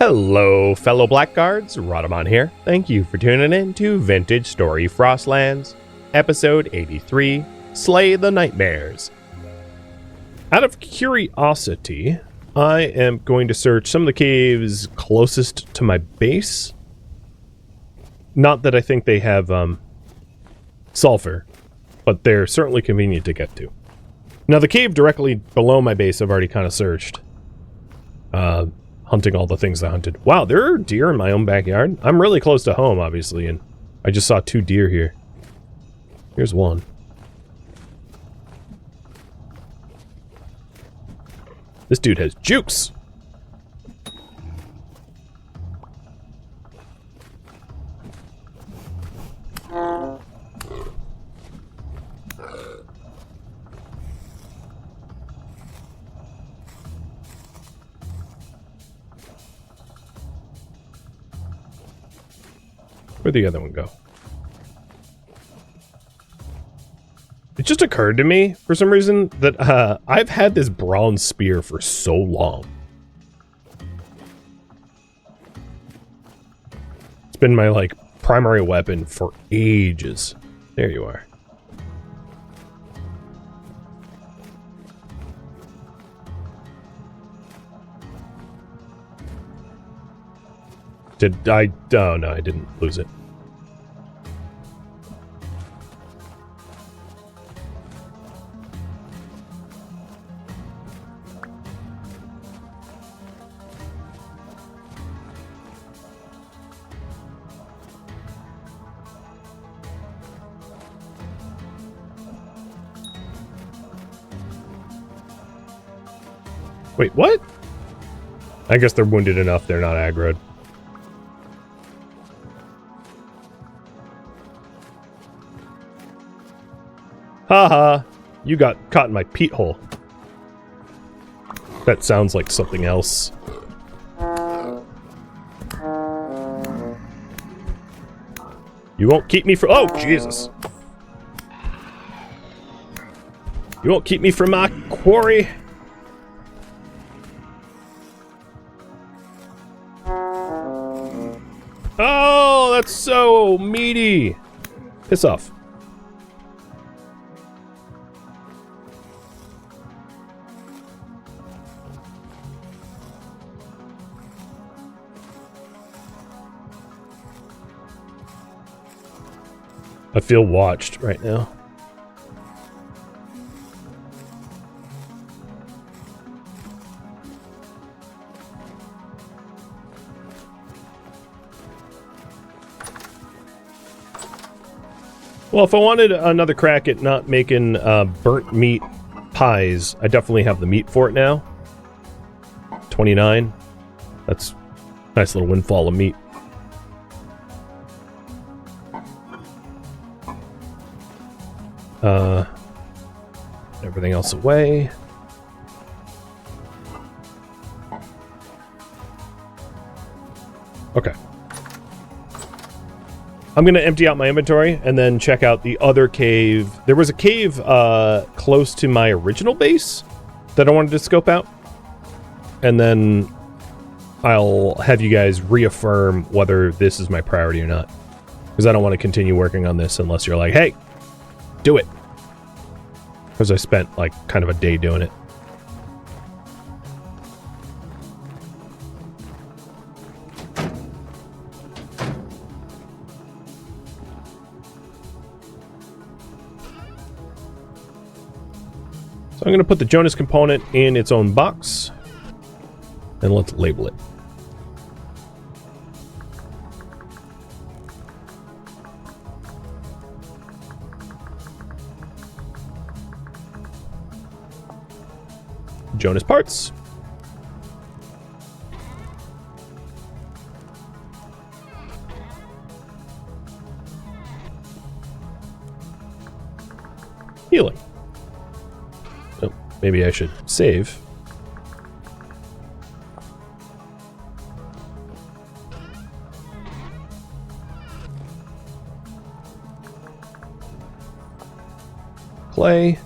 Hello, fellow Blackguards. Rhadamant here. Thank you for tuning in to Vintage Story Frostlands, Episode 83, Slay the Nightmares. Out of curiosity, I am going to search some of the caves closest to my base. Not that I think they have, sulfur, but they're certainly convenient to get to. Now, the cave directly below my base I've already kind of searched. Hunting all the things I hunted. Wow, there are deer in my own backyard. I'm really close to home, obviously, and I just saw 2 deer here. Here's one. This dude has jukes! Where'd the other one go? It just occurred to me, for some reason, that I've had this bronze spear for so long. It's been my, like, primary weapon for ages. There you are. Did I? Oh, no, I didn't lose it. Wait, what? I guess they're wounded enough, they're not aggroed. Haha, you got caught in my peat hole. That sounds like something else. You won't keep me from— oh, Jesus. You won't keep me from my quarry. Oh, that's so meaty. Piss off. I feel watched right now. Well, if I wanted another crack at not making burnt meat pies, I definitely have the meat for it now. 29. That's a nice little windfall of meat. Everything else away. Okay. I'm gonna empty out my inventory and then check out the other cave. There was a cave close to my original base that I wanted to scope out. And then I'll have you guys reaffirm whether this is my priority or not. Because I don't want to continue working on this unless you're like, hey, do it. Because I spent, like, kind of a day doing it. So I'm going to put the Jonas component in its own box. And let's label it. Jonas parts. Healing. Oh, maybe I should save. Clay.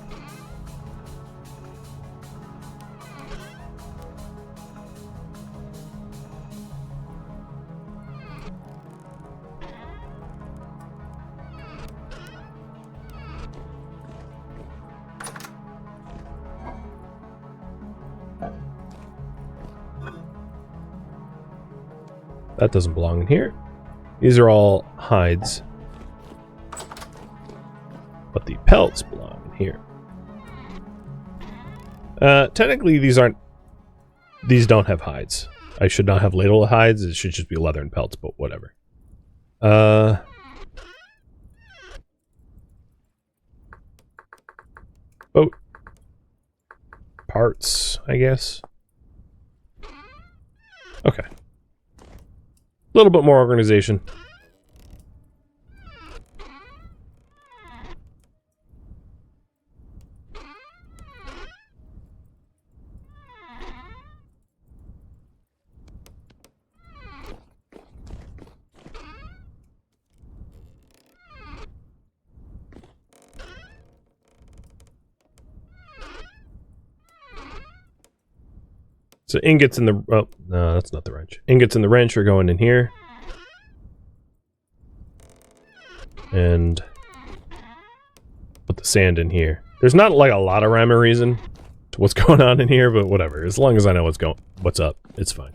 That doesn't belong in here. These are all hides. But the pelts belong in here. Technically, these don't have hides. I should not have ladle hides. It should just be leather and pelts, but whatever. Boat. Parts, I guess. Okay. A little bit more organization. So ingots in the... Oh, no, that's not the wrench. Ingots in the wrench are going in here. And put the sand in here. There's not like a lot of rhyme or reason to what's going on in here, but whatever. As long as I know what's up, it's fine.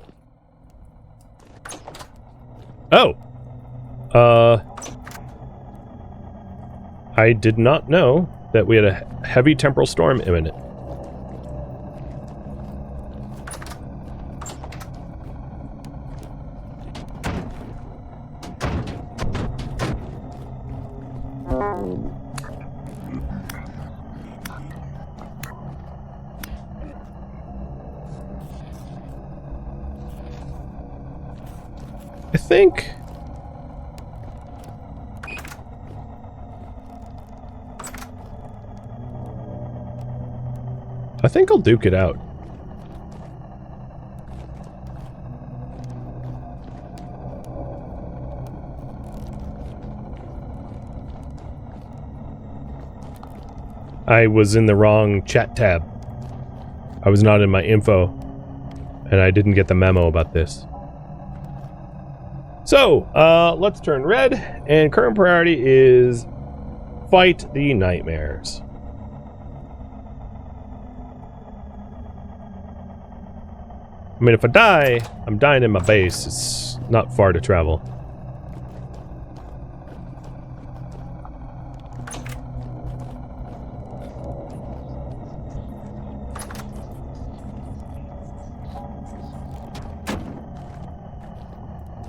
Oh! I did not know that we had a heavy temporal storm imminent. I think I'll duke it out. I was in the wrong chat tab. I was not in my info, and I didn't get the memo about this. So, let's turn red, and current priority is fight the nightmares. I mean, if I die, I'm dying in my base. It's not far to travel.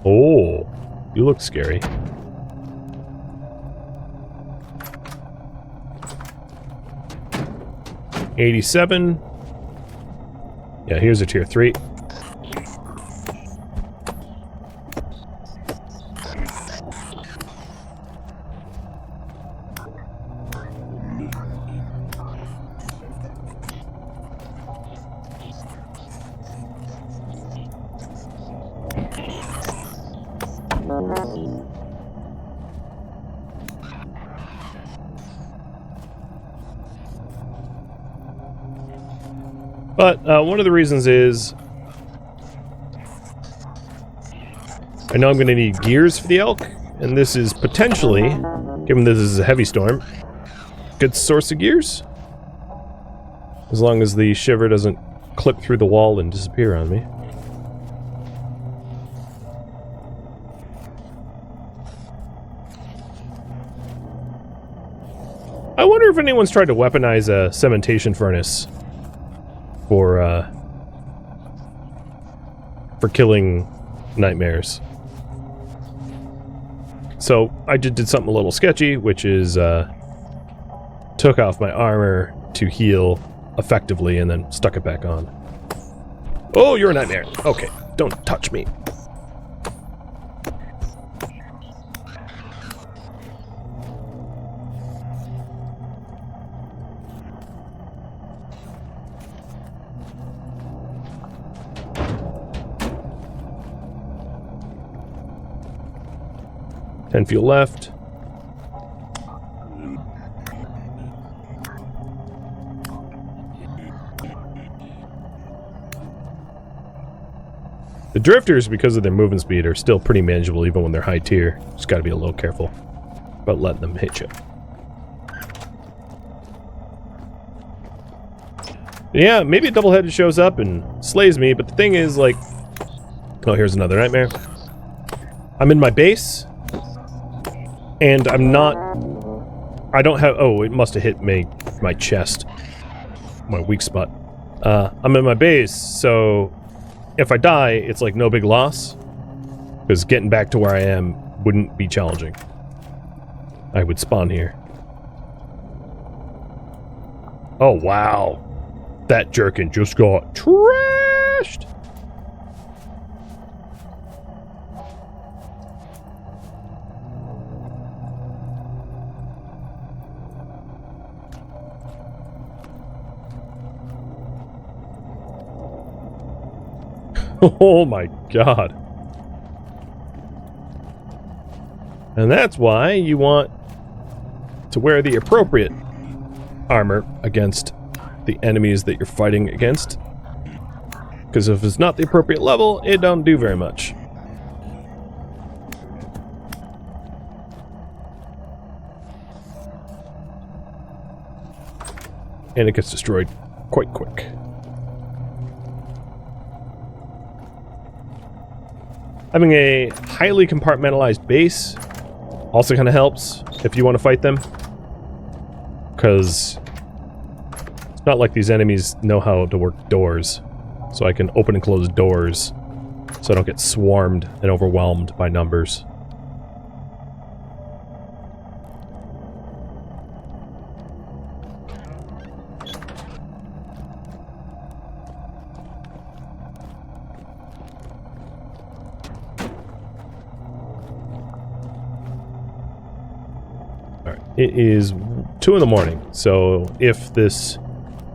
Oh, you look scary. $87. Yeah, here's a tier 3. But one of the reasons is I know I'm going to need gears for the elk, and this is potentially, given this is a heavy storm, a good source of gears. As long as the shiver doesn't clip through the wall and disappear on me. I wonder if anyone's tried to weaponize a cementation furnace for killing nightmares. So I just did something a little sketchy, which is took off my armor to heal effectively and then stuck it back on. Oh, you're a nightmare. Okay, don't touch me. Ten fuel left. The drifters, because of their movement speed, are still pretty manageable even when they're high tier. Just gotta be a little careful about letting them hit you. Yeah, maybe a double-headed shows up and slays me, but the thing is, like... Oh, here's another nightmare. I'm in my base, and I'm not... I don't have... Oh, it must have hit my chest. My weak spot. I'm in my base, so if I die, it's like no big loss. Because getting back to where I am wouldn't be challenging. I would spawn here. Oh, wow. That jerkin just got trashed. Oh my god. And that's why you want to wear the appropriate armor against the enemies that you're fighting against. Because if it's not the appropriate level, it don't do very much. And it gets destroyed quite quick. Having a highly compartmentalized base also kind of helps if you want to fight them. Because it's not like these enemies know how to work doors. So I can open and close doors so I don't get swarmed and overwhelmed by numbers. It is 2 in the morning, so if this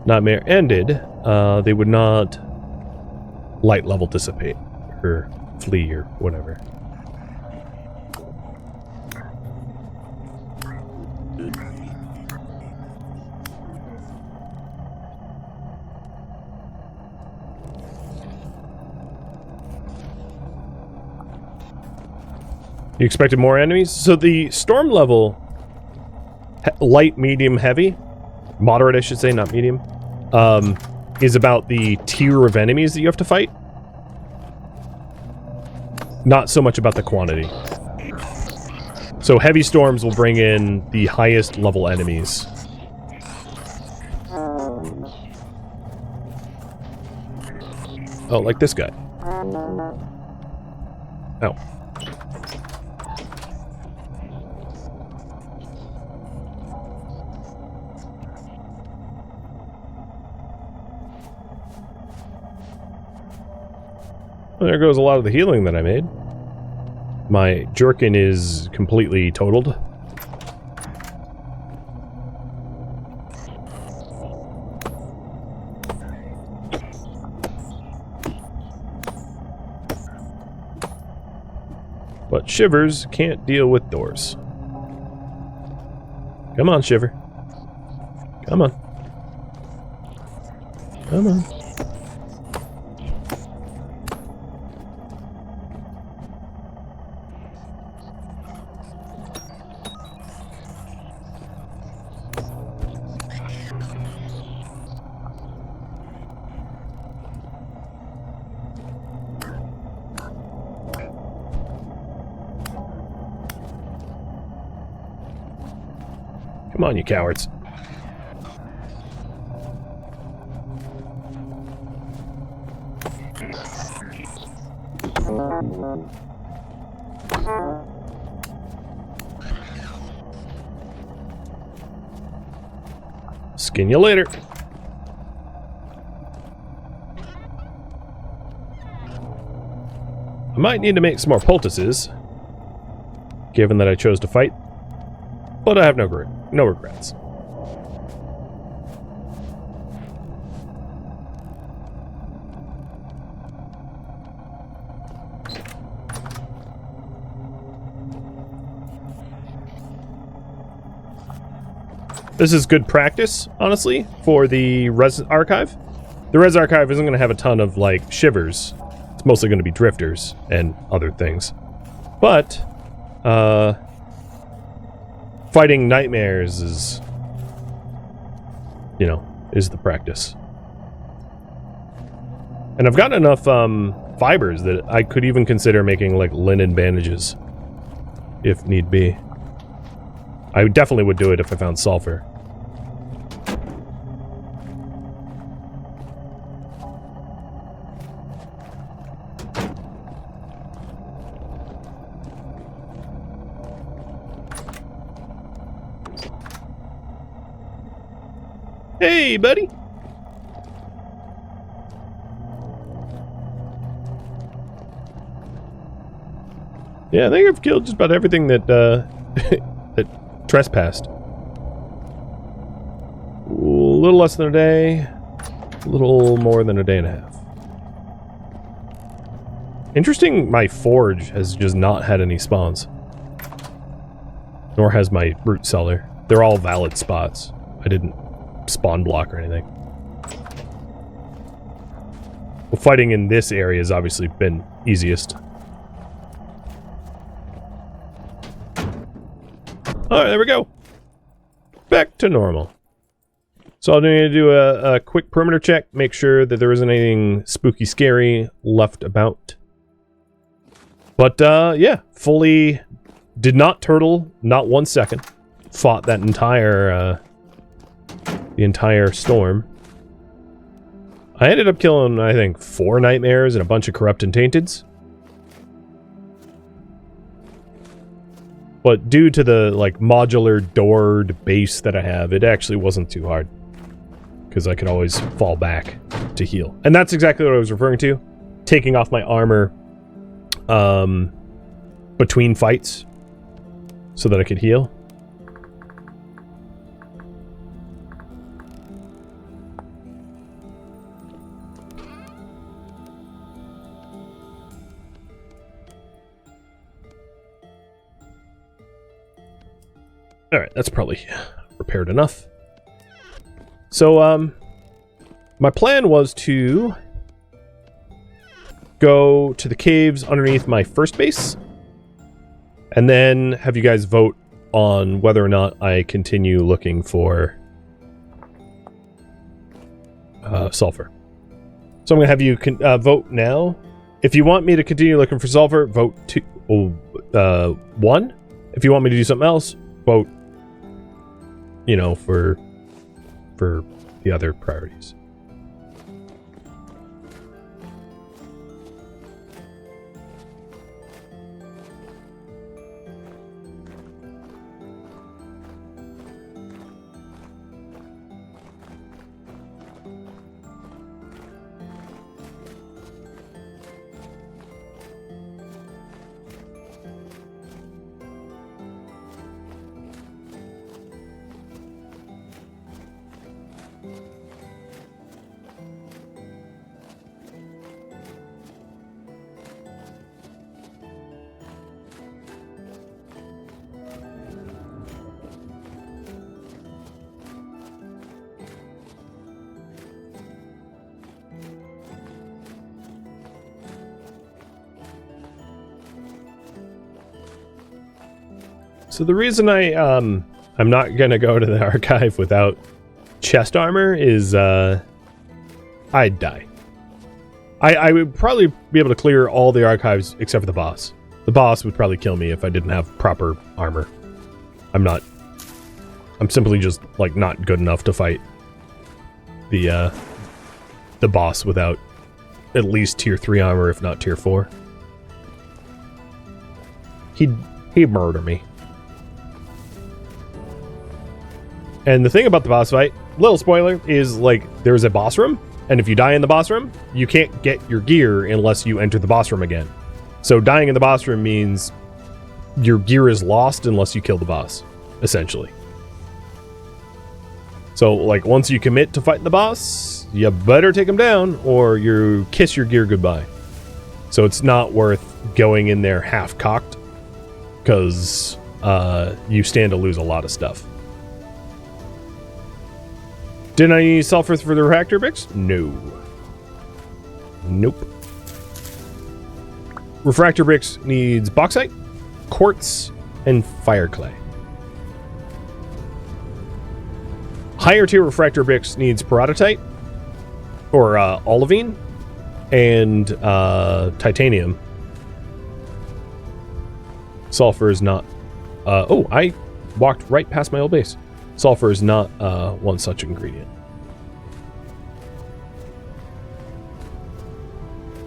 nightmare ended, they would not light level dissipate, or flee, or whatever. You expected more enemies? So the storm level... light, medium, heavy, moderate I should say, not medium, is about the tier of enemies that you have to fight. Not so much about the quantity. So heavy storms will bring in the highest level enemies. Oh, like this guy. Oh. Well, there goes a lot of the healing that I made. My jerkin is completely totaled. But Shivers can't deal with doors. Come on, Shiver. Come on. Come on. Come on, you cowards. Skin you later. I might need to make some more poultices, given that I chose to fight, but I have no regrets. This is good practice, honestly, for the Res Archive. The Res Archive isn't going to have a ton of, like, Shivers. It's mostly going to be Drifters and other things. But, fighting nightmares is, you know, is the practice. And I've got enough fibers that I could even consider making like linen bandages if need be. I definitely would do it if I found sulfur. Hey, buddy. Yeah, I think I've killed just about everything that that trespassed. A little less than a day, a little more than a day and a half. Interesting, my forge has just not had any spawns. Nor has my root cellar. They're all valid spots. I didn't spawn block or anything. Well, fighting in this area has obviously been easiest. Alright, there we go. Back to normal. So I'll need to do a quick perimeter check, make sure that there isn't anything spooky scary left about. But yeah, fully did not turtle, not 1 second. Fought that entire the entire storm. I ended up killing, I think, 4 nightmares and a bunch of corrupt and tainteds. But due to the, like, modular doored base that I have, it actually wasn't too hard. Because I could always fall back to heal. And that's exactly what I was referring to. Taking off my armor between fights so that I could heal. Alright, that's probably repaired enough. So, my plan was to go to the caves underneath my first base, and then have you guys vote on whether or not I continue looking for sulfur. So I'm going to have you vote now. If you want me to continue looking for sulfur, vote 1. If you want me to do something else, vote, you know, for the other priorities. So the reason I'm not gonna go to the archive without chest armor is I'd die. I would probably be able to clear all the archives except for the boss. The boss would probably kill me if I didn't have proper armor. I'm simply just like not good enough to fight the boss without at least tier 3 armor, if not tier 4. He'd murder me. And the thing about the boss fight, little spoiler, is like there's a boss room, and if you die in the boss room, you can't get your gear unless you enter the boss room again. So dying in the boss room means your gear is lost unless you kill the boss, essentially. So like once you commit to fighting the boss, you better take him down or you kiss your gear goodbye. So it's not worth going in there half-cocked, because you stand to lose a lot of stuff. Didn't I need sulfur for the refractor bricks? No. Nope. Refractor bricks needs bauxite, quartz, and fire clay. Higher tier refractor bricks needs peridotite, or olivine, and titanium. Sulfur is not... oh, I walked right past my old base. Sulfur is not one such ingredient.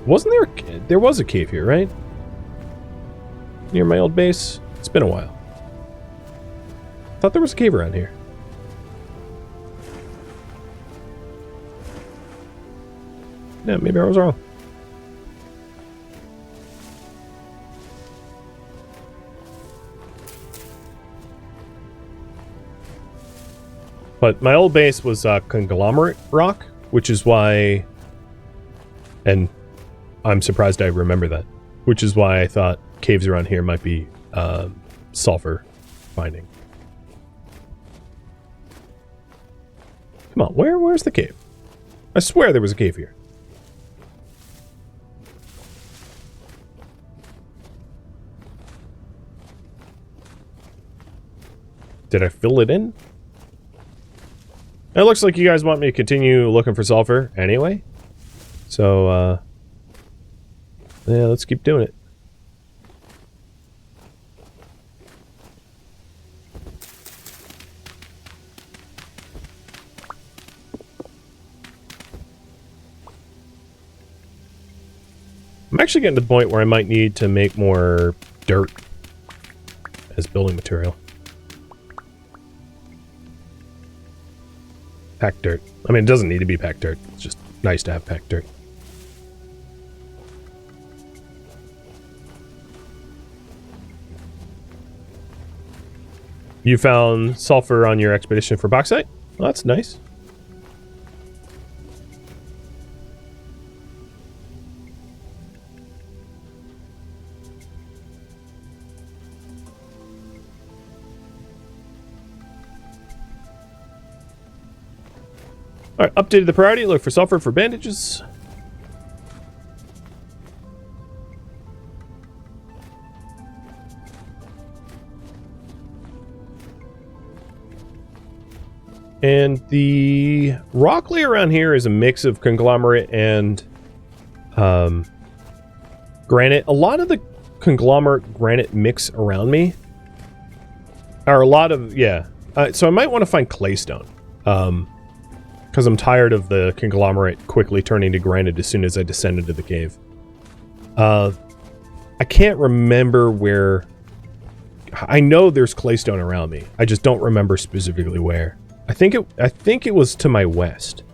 Wasn't there... There was a cave here, right? Near my old base? It's been a while. I thought there was a cave around here. Yeah, maybe I was wrong. But my old base was conglomerate rock, which is why... And I'm surprised I remember that. Which is why I thought caves around here might be sulfur finding. Come on, where's the cave? I swear there was a cave here. Did I fill it in? It looks like you guys want me to continue looking for sulfur anyway. So, yeah, let's keep doing it. I'm actually getting to the point where I might need to make more dirt as building material. Packed dirt. I mean, it doesn't need to be packed dirt. It's just nice to have packed dirt. You found sulfur on your expedition for bauxite? Well, that's nice. Alright, updated the priority. Look for sulfur for bandages. And the rock layer around here is a mix of conglomerate and granite. A lot of the conglomerate granite mix around me are a lot of, yeah. So I might want to find claystone. Because I'm tired of the conglomerate quickly turning to granite as soon as I descend into the cave. I can't remember where... I know there's claystone around me. I just don't remember specifically where. I think it was to my west.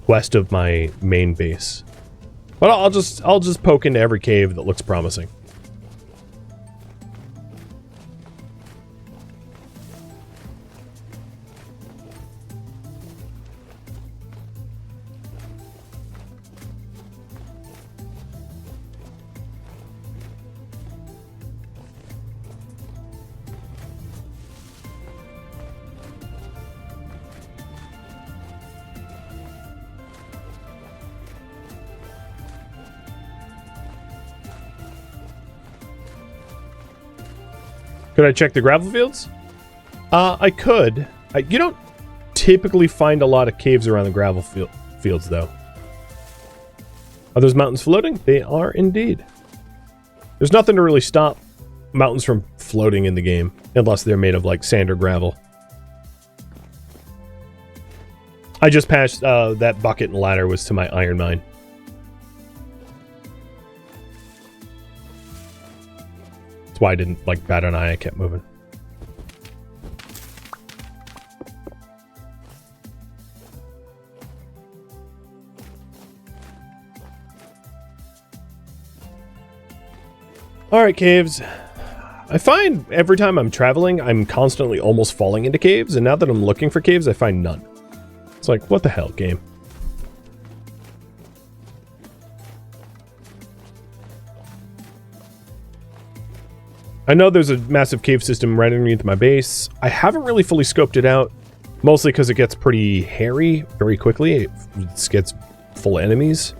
West of my main base. But I'll just poke into every cave that looks promising. Could I check the gravel fields? I could. You don't typically find a lot of caves around the gravel fields, though. Are those mountains floating? They are indeed. There's nothing to really stop mountains from floating in the game, unless they're made of, like, sand or gravel. I just passed, that bucket and ladder was to my iron mine. That's why I didn't, like, bat an eye. I kept moving. Alright, caves. I find every time I'm traveling, I'm constantly almost falling into caves, and now that I'm looking for caves, I find none. It's like, what the hell, game? I know there's a massive cave system right underneath my base. I haven't really fully scoped it out, mostly because it gets pretty hairy very quickly. It gets full of enemies.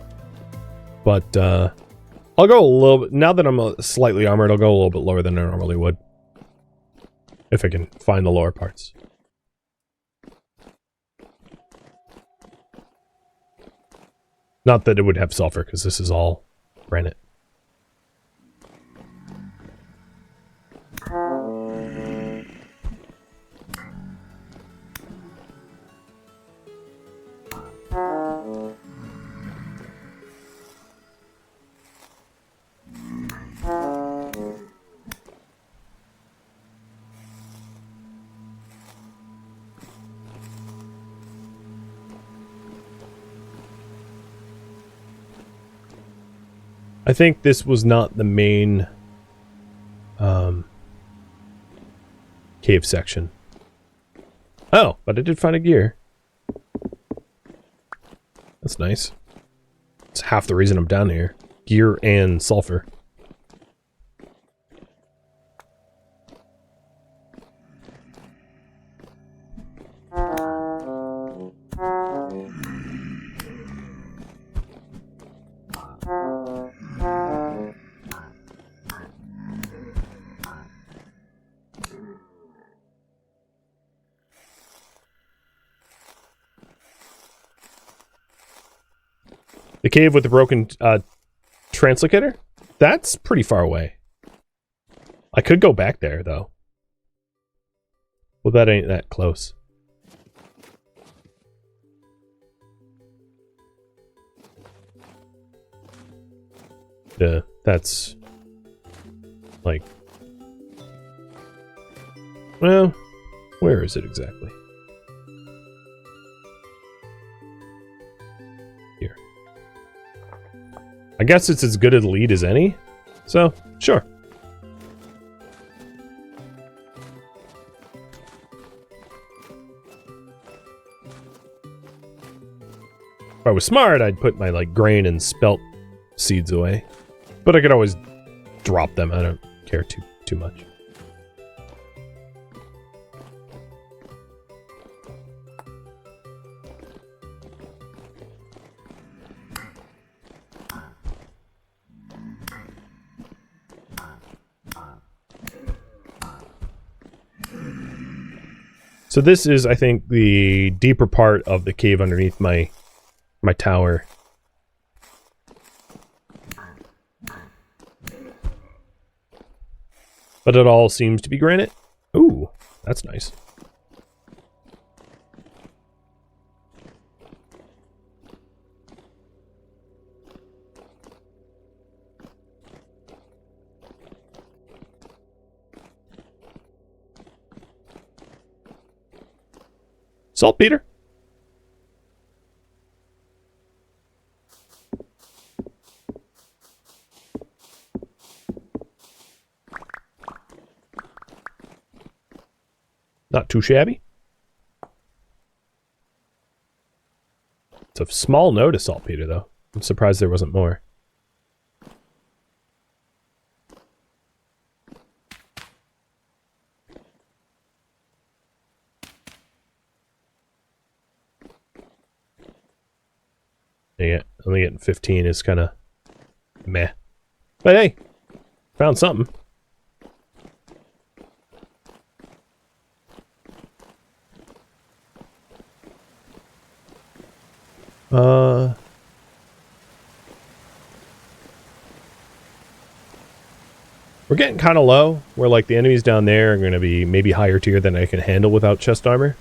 But, I'll go a little bit... Now that I'm slightly armored, I'll go a little bit lower than I normally would. If I can find the lower parts. Not that it would have sulfur, because this is all granite. I think this was not the main cave section. Oh, but I did find a gear. That's nice. It's half the reason I'm down here. Gear and sulfur. The cave with the broken translocator? That's pretty far away. I could go back there, though. Well, that ain't that close. Yeah, that's... like... well, where is it exactly? I guess it's as good a lead as any, so sure. If I was smart, I'd put my like grain and spelt seeds away, but I could always drop them. I don't care too much. So this is, I think, the deeper part of the cave underneath my tower. But it all seems to be granite. Ooh, that's nice. Saltpeter. Not too shabby. It's a small note of saltpeter, though. I'm surprised there wasn't more. Yeah, only getting 15 is kind of meh. But hey, found something. We're getting kind of low. Where like the enemies down there are going to be maybe higher tier than I can handle without chest armor.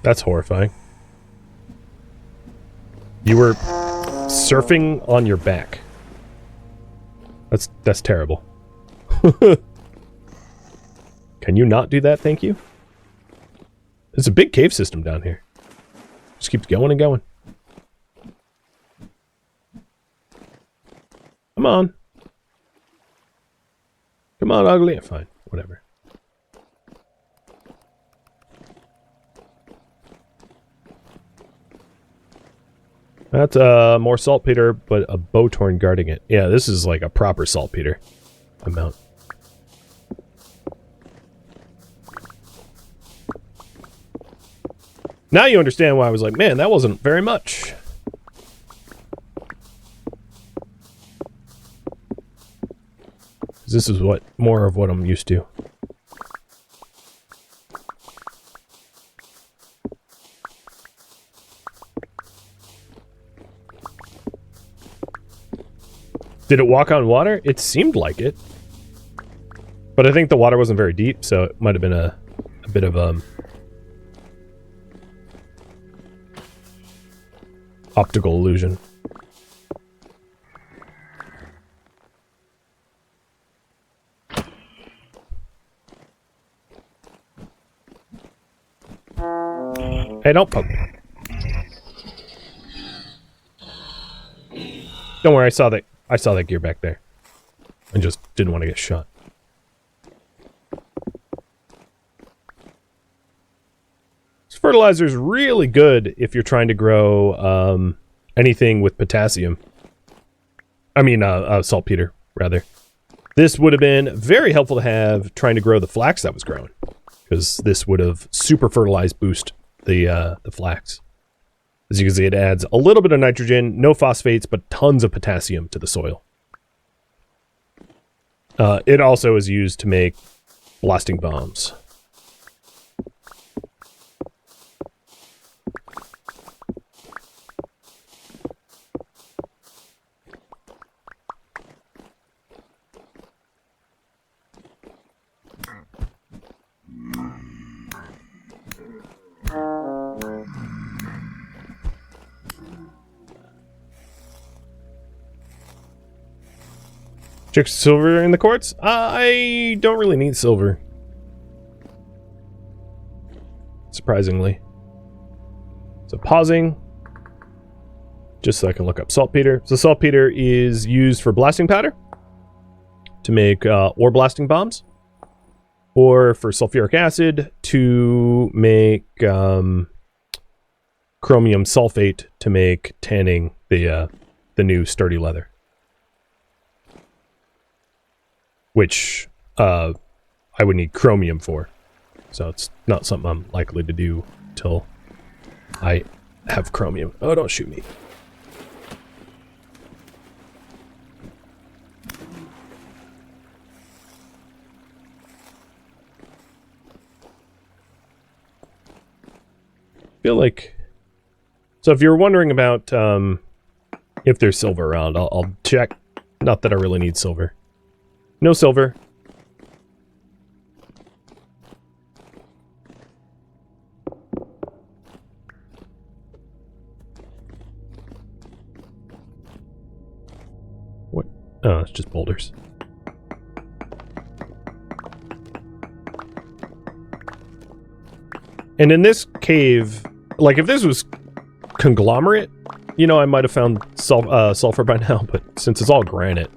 That's horrifying. You were surfing on your back. That's terrible. Can you not do that, thank you? There's a big cave system down here. Just keeps going and going. Come on. Come on, ugly. Fine, whatever. That's more saltpeter, but a bowtorn guarding it. Yeah, this is like a proper saltpeter amount. Now you understand why I was like, man, that wasn't very much. because this is more of what I'm used to. Did it walk on water? It seemed like it. But I think the water wasn't very deep, so it might have been a bit of optical illusion. Hey, don't poke me. Don't worry, I saw that gear back there. I just didn't want to get shot. This fertilizer is really good if you're trying to grow anything with potassium. I mean, saltpeter, rather. This would have been very helpful to have trying to grow the flax that was growing, because this would have super fertilized boost the flax. As you can see, it adds a little bit of nitrogen, no phosphates, but tons of potassium to the soil. It also is used to make blasting bombs. Check silver in the quartz? I don't really need silver. Surprisingly. So pausing. Just so I can look up saltpeter. So saltpeter is used for blasting powder. To make ore blasting bombs. Or for sulfuric acid to make chromium sulfate to make tanning the new sturdy leather. Which I would need chromium for. So it's not something I'm likely to do till I have chromium. Oh, don't shoot me. Feel like... So if you're wondering about if there's silver around, I'll check. Not that I really need silver. No silver. What? Oh, it's just boulders. And in this cave, like if this was conglomerate, you know, I might have found sulfur by now, but since it's all granite.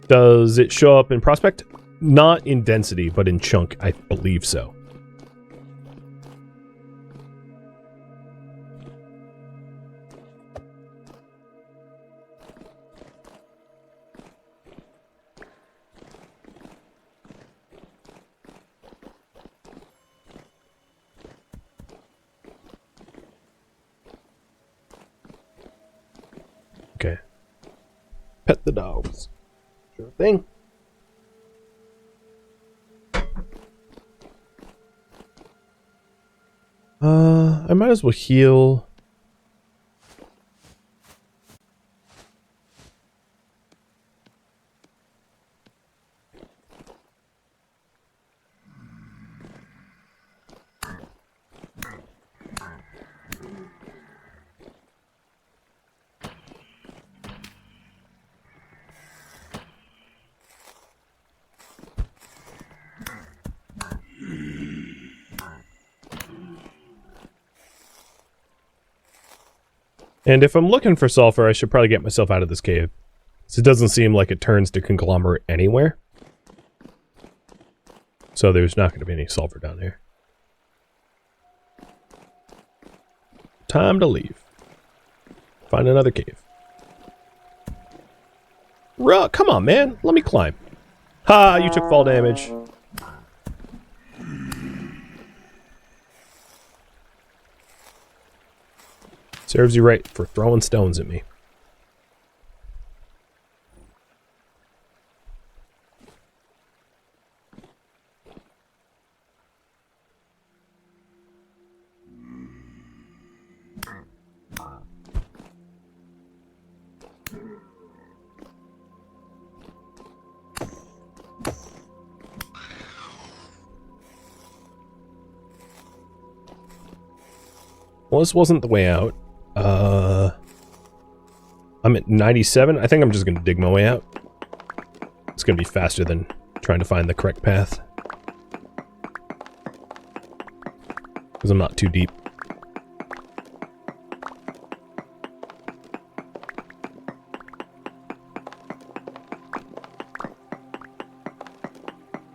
Does it show up in prospect? Not in density, but in chunk, I believe so. Okay. Pet the dogs. Sure thing. I might as well heal. And if I'm looking for sulfur, I should probably get myself out of this cave. So it doesn't seem like it turns to conglomerate anywhere. So there's not going to be any sulfur down here. Time to leave. Find another cave. Come on, man. Let me climb. Ha! You took fall damage. Serves you right for throwing stones at me. Well, this wasn't the way out. I'm at 97. I think I'm just going to dig my way out. It's going to be faster than trying to find the correct path. Because I'm not too deep.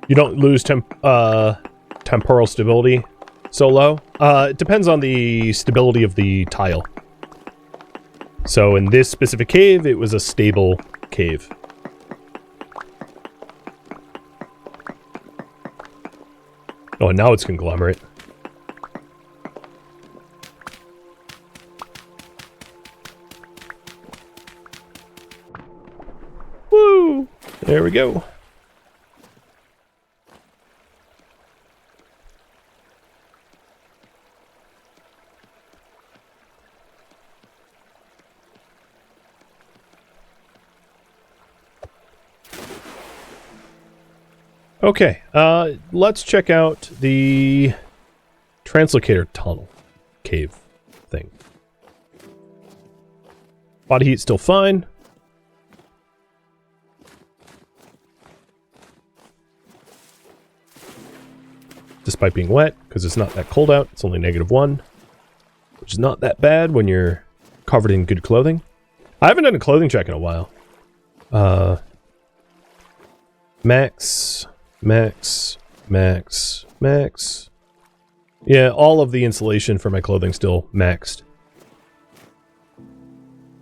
You don't lose temporal stability so low. It depends on the stability of the tile. So in this specific cave, it was a stable cave. Oh, and now it's conglomerate. Woo! There we go. Okay, let's check out the translocator tunnel cave thing. Body heat still fine. Despite being wet, because it's not that cold out, it's only -1, which is not that bad when you're covered in good clothing. I haven't done a clothing check in a while. Max. Yeah, all of the insulation for my clothing still maxed.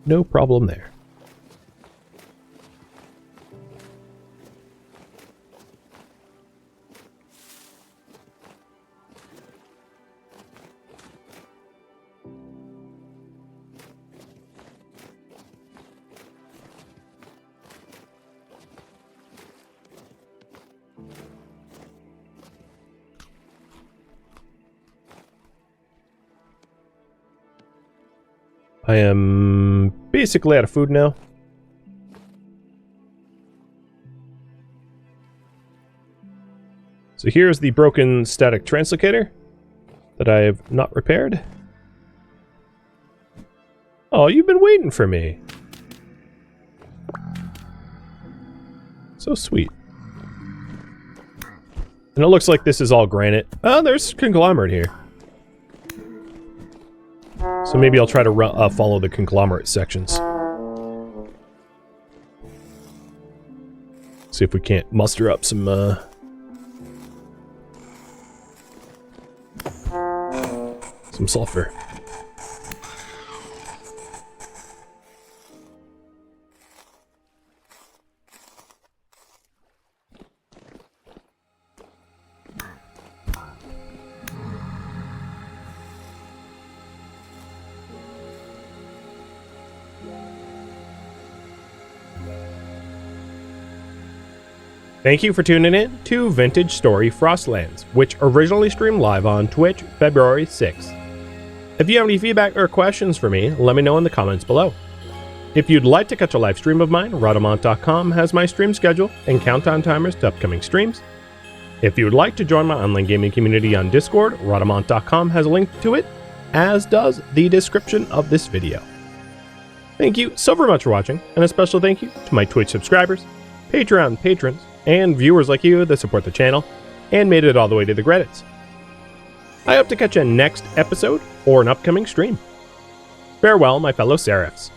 No problem there. I am basically out of food now. So here's the broken static translocator that I have not repaired. Oh, you've been waiting for me. So sweet. And it looks like this is all granite. Oh, there's conglomerate here. So maybe I'll try to follow the conglomerate sections. See if we can't muster up some sulfur. Thank you for tuning in to Vintage Story Frostlands, which originally streamed live on Twitch February 6th. If you have any feedback or questions for me, let me know in the comments below. If you'd like to catch a live stream of mine, Rhadamant.com has my stream schedule and countdown timers to upcoming streams. If you would like to join my online gaming community on Discord, Rhadamant.com has a link to it, as does the description of this video. Thank you so very much for watching, and a special thank you to my Twitch subscribers, Patreon patrons, and viewers like you that support the channel and made it all the way to the credits. I hope to catch you next episode or an upcoming stream. Farewell, my fellow Seraphs.